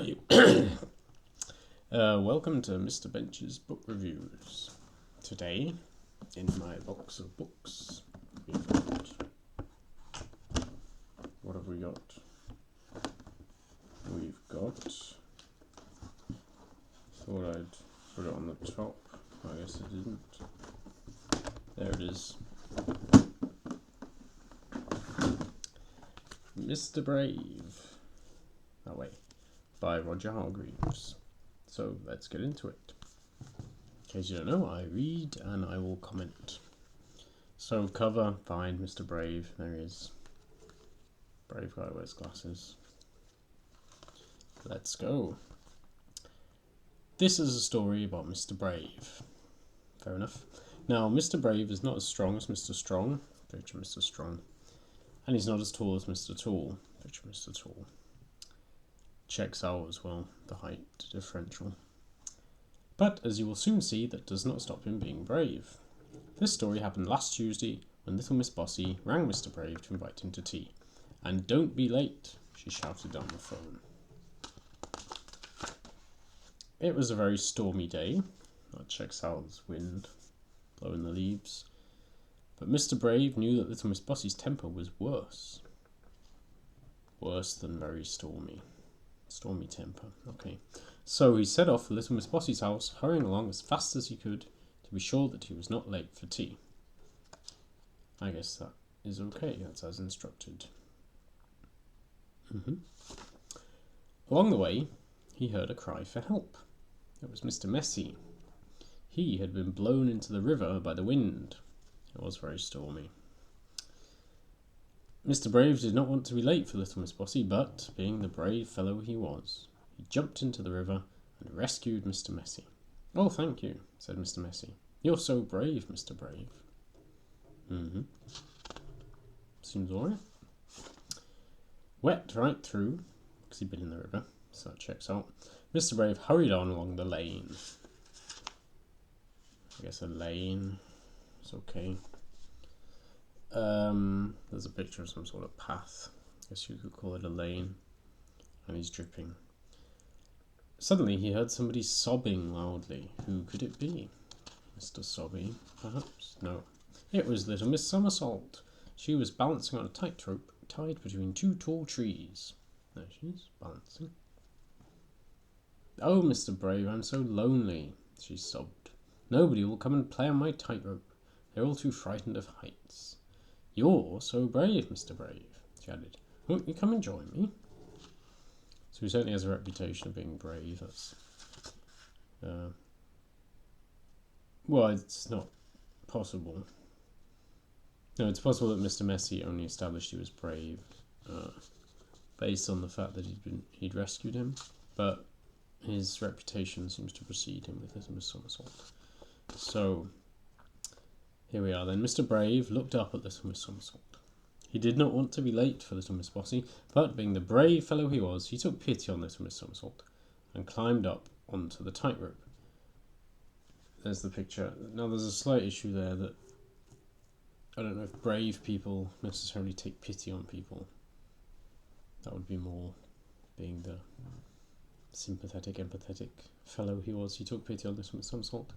Hi. Welcome to Mr. Bench's Book Reviews. Today, in my box of books, we've got... What have we got? We've got... Thought I'd put it on the top. I guess I didn't. There it is. Mr. Brave. Oh wait. By Roger Hargreaves. So let's get into it. In case you don't know, I read and I will comment. So cover, fine, Mr. Brave, there he is. Brave guy wears glasses. Let's go. This is a story about Mr. Brave. Fair enough. Now, Mr. Brave is not as strong as Mr. Strong. Picture Mr. Strong. And he's not as tall as Mr. Tall. Picture Mr. Tall. Checks out as well, the height differential. But, as you will soon see, that does not stop him being brave. This story happened last Tuesday when little Miss Bossy rang Mr. Brave to invite him to tea. "And don't be late," she shouted down the phone. It was a very stormy day. That checks out as wind blowing the leaves. But Mr. Brave knew that little Miss Bossy's temper was worse. Worse than very stormy. Stormy temper, okay. So he set off for little Miss Bossy's house, hurrying along as fast as he could to be sure that he was not late for tea. I guess that is okay, that's as instructed. Along the way, he heard a cry for help. It was Mr. Messy. He had been blown into the river by the wind. It was very stormy. Mr. Brave did not want to be late for little Miss Bossy, but, being the brave fellow he was, he jumped into the river and rescued Mr. Messy. "Oh, thank you," said Mr. Messy. "You're so brave, Mr. Brave." Seems alright. Wet right through, because he'd been in the river, so that checks out. Mr. Brave hurried on along the lane. I guess a lane is okay. There's a picture of some sort of path. I guess you could call it a lane. And he's dripping. Suddenly he heard somebody sobbing loudly. Who could it be? Mr. Sobby, perhaps? No. It was little Miss Somersault. She was balancing on a tightrope tied between two tall trees. There she is, balancing. "Oh, Mr. Brave, I'm so lonely," she sobbed. "Nobody will come and play on my tightrope. They're all too frightened of heights." "You're so brave, Mr. Brave," she added. "Won't you come and join me?" So he certainly has a reputation of being brave. That's, well, it's not possible. No, it's possible that Mr. Messy only established he was brave based on the fact that he'd rescued him, but his reputation seems to precede him with little Miss Somersault. So here we are then. Mr. Brave looked up at little Miss Somersault. He did not want to be late for little Miss Bossy, but being the brave fellow he was, he took pity on little Miss Somersault and climbed up onto the tightrope. There's the picture. Now there's a slight issue there that I don't know if brave people necessarily take pity on people. That would be more being the sympathetic, empathetic fellow he was. He took pity on little Miss Somersault.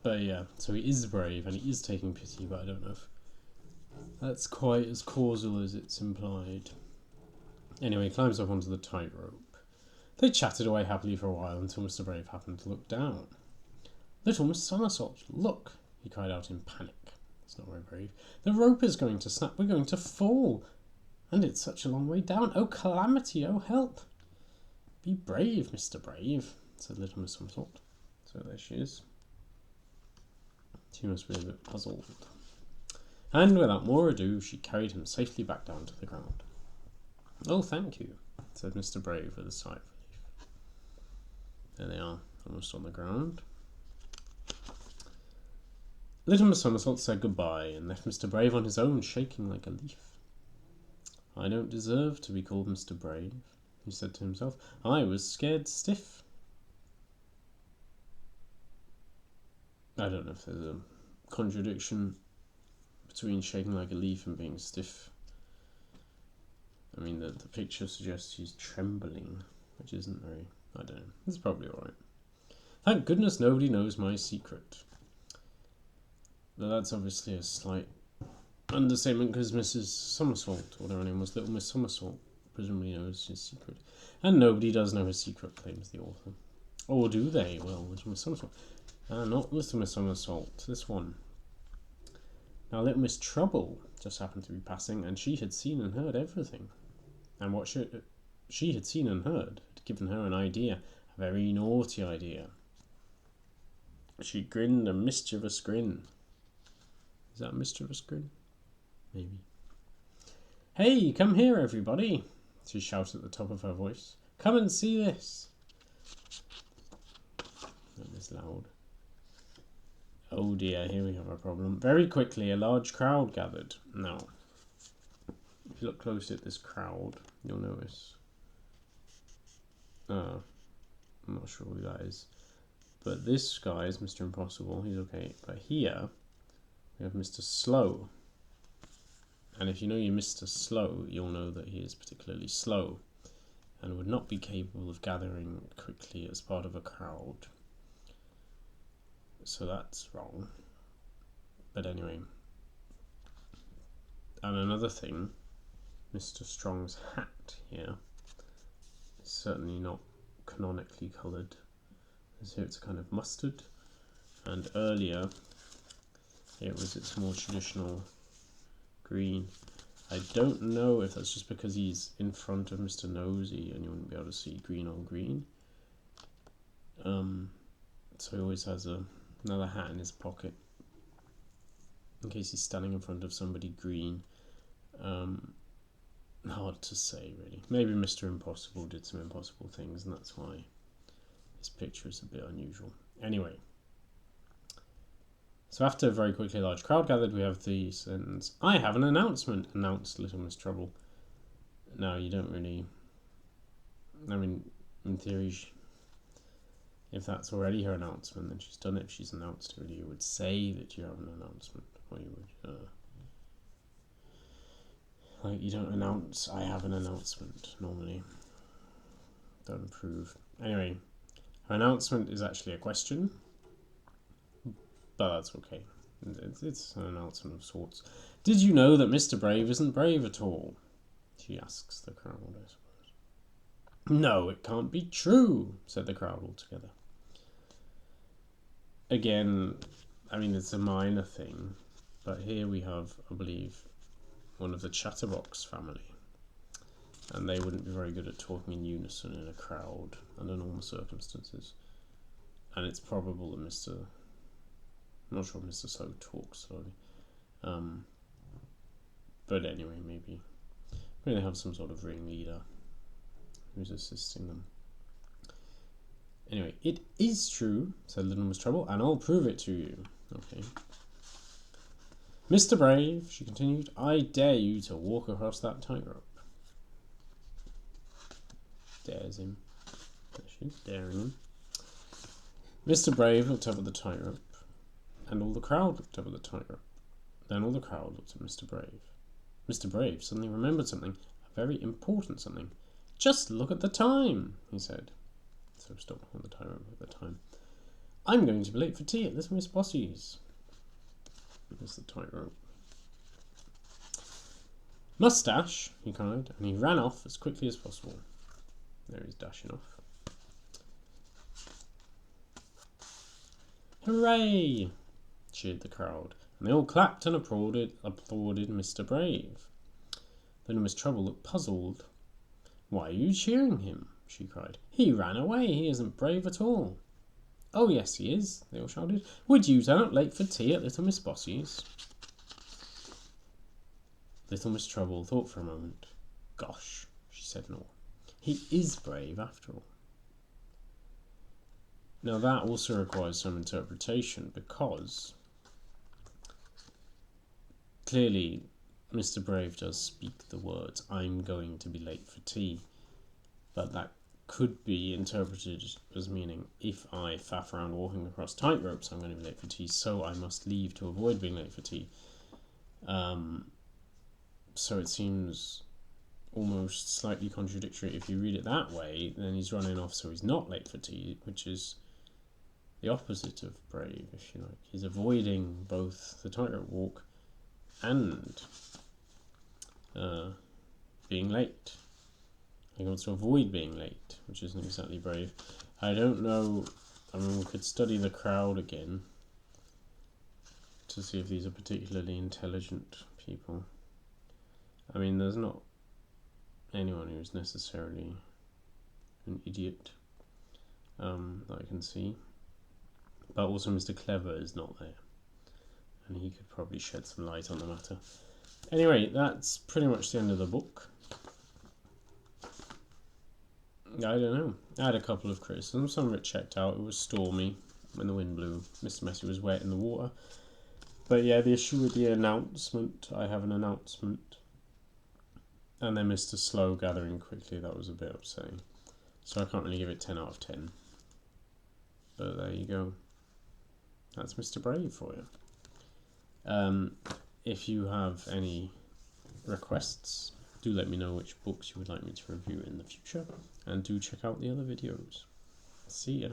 But yeah, so he is brave and he is taking pity, but I don't know if that's quite as causal as it's implied. Anyway, he climbs up onto the tightrope. They chatted away happily for a while until Mr. Brave happened to look down. "Little Miss Somersault, look!" he cried out in panic. It's not very brave. "The rope is going to snap. We're going to fall. And it's such a long way down. Oh, calamity! Oh, help!" "Be brave, Mr. Brave," said little Miss Somersault. So there she is. She must be a bit puzzled. And without more ado, she carried him safely back down to the ground. "Oh, thank you," said Mr. Brave with a sigh of relief. There they are, almost on the ground. Little Miss Somersault said goodbye and left Mr. Brave on his own, shaking like a leaf. "I don't deserve to be called Mr. Brave," he said to himself. "I was scared stiff." I don't know if there's a contradiction between shaking like a leaf and being stiff. I mean, the picture suggests she's trembling, which isn't very... I don't know. It's probably alright. Thank goodness nobody knows my secret. But that's obviously a slight understatement because Mrs. Somersault, or whatever her name was, Little Miss Somersault, presumably knows his secret. And nobody does know his secret, claims the author. Or do they? Well, Little Miss Somersault. Not Little Miss Somersault, this one. Now, Little Miss Trouble just happened to be passing, and she had seen and heard everything. And what she had seen and heard had given her an idea, a very naughty idea. She grinned a mischievous grin. Is that a mischievous grin? Maybe. Hey, come here, everybody, she shouted at the top of her voice. Come and see this. That is loud. Oh dear, here we have a problem. Very quickly, a large crowd gathered. Now, if you look closely at this crowd, you'll notice. I'm not sure who that is. But this guy is Mr. Impossible. He's okay. But here, we have Mr. Slow. And if you know you're Mr. Slow, you'll know that he is particularly slow and would not be capable of gathering quickly as part of a crowd. So that's wrong. But anyway. And another thing, Mr. Strong's hat here is certainly not canonically coloured. So it's a kind of mustard, and earlier it was its more traditional green. I don't know if that's just because he's in front of Mr. Nosy and you wouldn't be able to see green on green. So he always has another hat in his pocket in case he's standing in front of somebody green. Hard to say, really. Maybe Mr. Impossible did some impossible things and that's why this picture is a bit unusual. Anyway, so after very quickly a large crowd gathered, we have the sentence, I have an announcement, announced Little Miss Trouble. Now, you don't really... I mean, in theory, if that's already her announcement, then she's done it. If she's announced it, you would say that you have an announcement. Or you would... like, you don't announce, I have an announcement, normally. Don't approve. Anyway, her announcement is actually a question. But that's okay. It's an announcement of sorts. Did you know that Mr. Brave isn't brave at all? She asks the crowd, I suppose. No, it can't be true, said the crowd altogether. Again, I mean, it's a minor thing, but here we have, I believe, one of the Chatterbox family. And they wouldn't be very good at talking in unison in a crowd under normal circumstances. And it's probable that I'm not sure if Mr. Slow talks slowly. But anyway, maybe they have some sort of ringleader who's assisting them. Anyway, it is true, said Little Miss Trouble, and I'll prove it to you. Okay. Mr. Brave, she continued, I dare you to walk across that tightrope. Dares him. She's daring him. Mr. Brave looked up at the tightrope. And all the crowd looked up at the tightrope. Then all the crowd looked at Mr. Brave. Mr. Brave suddenly remembered something, a very important something. Just look at the time, he said. So stop on the tightrope at the time. I'm going to be late for tea at Little Miss Bossy's. There's the tightrope. Mustache, he cried, and he ran off as quickly as possible. There he's dashing off. Hooray! Cheered the crowd, and they all clapped and applauded Mr. Brave. Little Miss Trouble looked puzzled. Why are you cheering him? She cried. He ran away. He isn't brave at all. Oh, yes, he is, they all shouted. Would you turn up late for tea at Little Miss Bossy's? Little Miss Trouble thought for a moment. Gosh, she said in awe. He is brave after all. Now that also requires some interpretation because clearly Mr. Brave does speak the words, I'm going to be late for tea, but that could be interpreted as meaning if I faff around walking across tightropes, I'm going to be late for tea, so I must leave to avoid being late for tea. So it seems almost slightly contradictory. If you read it that way, then he's running off so he's not late for tea, which is the opposite of brave, if you like. He's avoiding both the tightrope walk and being late. He wants to avoid being late, which isn't exactly brave. I don't know. I mean, we could study the crowd again to see if these are particularly intelligent people. I mean, there's not anyone who's necessarily an idiot that I can see. But also Mr. Clever is not there. And he could probably shed some light on the matter. Anyway, that's pretty much the end of the book. I don't know. I had a couple of criticisms. Some of it checked out. It was stormy when the wind blew. Mr. Messy was wet in the water. But yeah, the issue with the announcement, I have an announcement. And then Mr. Slow gathering quickly, that was a bit upsetting. So I can't really give it 10 out of 10. But there you go. That's Mr. Brave for you. If you have any requests, do let me know which books you would like me to review in the future. And do check out the other videos. See ya.